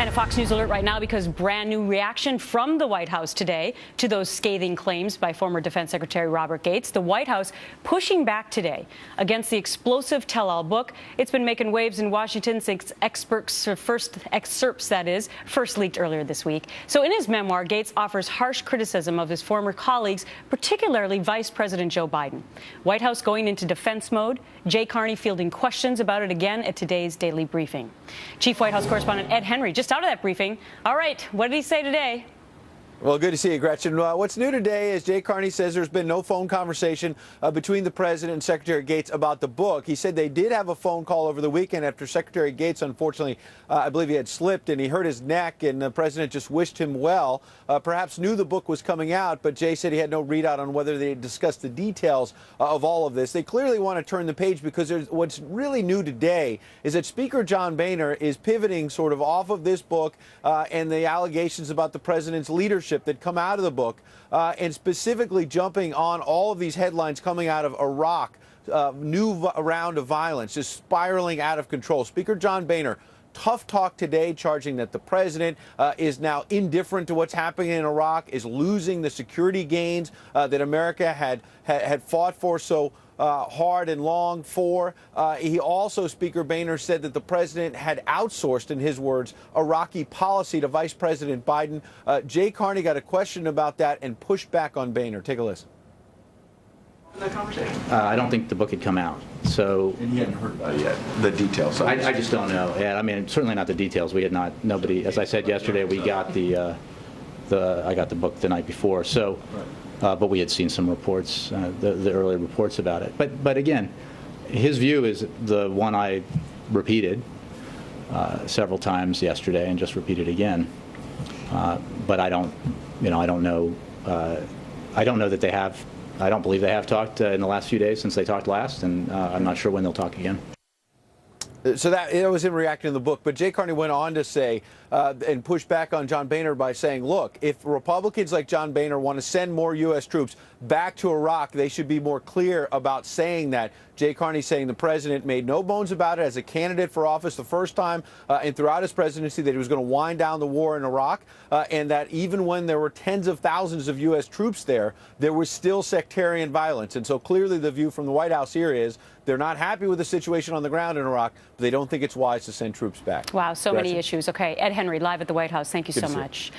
And a Fox News alert right now because brand new reaction from the White House today to those scathing claims by former Defense Secretary Robert Gates. The White House pushing back today against the explosive tell-all book. It's been making waves in Washington since excerpts first leaked earlier this week. So in his memoir, Gates offers harsh criticism of his former colleagues, particularly Vice President Joe Biden. White House going into defense mode. Jay Carney fielding questions about it again at today's daily briefing. Chief White House correspondent Ed Henry just out of that briefing. All right, what did he say today? Well, good to see you, Gretchen. What's new today is Jay Carney says there's been no phone conversation between the president and Secretary Gates about the book. He said they did have a phone call over the weekend after Secretary Gates, unfortunately, I believe he had slipped and he hurt his neck, and the president just wished him well. Perhaps knew the book was coming out, but Jay said he had no readout on whether they discussed the details of all of this. They clearly want to turn the page because what's really new today is that Speaker John Boehner is pivoting sort of off of this book and the allegations about the president's leadership that come out of the book, and specifically jumping on all of these headlines coming out of Iraq, new round of violence, just spiraling out of control. Speaker John Boehner, tough talk today, charging that the president is now indifferent to what's happening in Iraq, is losing the security gains that America had fought for so hard and long for. He also, Speaker Boehner, said that the president had outsourced, in his words, Iraqi policy to Vice President Biden. Jay Carney got a question about that and pushed back on Boehner. Take a listen. That conversation? I don't think the book had come out, so. And you hadn't heard about it yet, the details. I just don't know. Yeah, I mean, certainly not the details. We had not. Nobody. As I said yesterday, we got I got the book the night before. So. Right. But we had seen some reports, the early reports about it. But again, his view is the one I repeated several times yesterday and just repeated again. But I don't know. I don't know that they have. I don't believe they have talked in the last few days since they talked last, and I'm not sure when they'll talk again. So that it was him reacting to the book, but Jay Carney went on to say and push back on John Boehner by saying, look, if Republicans like John Boehner want to send more U.S. troops back to Iraq, they should be more clear about saying that. Jay Carney saying the president made no bones about it as a candidate for office the first time and throughout his presidency that he was going to wind down the war in Iraq, and that even when there were tens of thousands of U.S. troops there was still sectarian violence. And so clearly the view from the White House here is they're not happy with the situation on the ground in Iraq, but they don't think it's wise to send troops back. Wow, so many issues. Okay, Ed Henry, live at the White House. Thank you so much.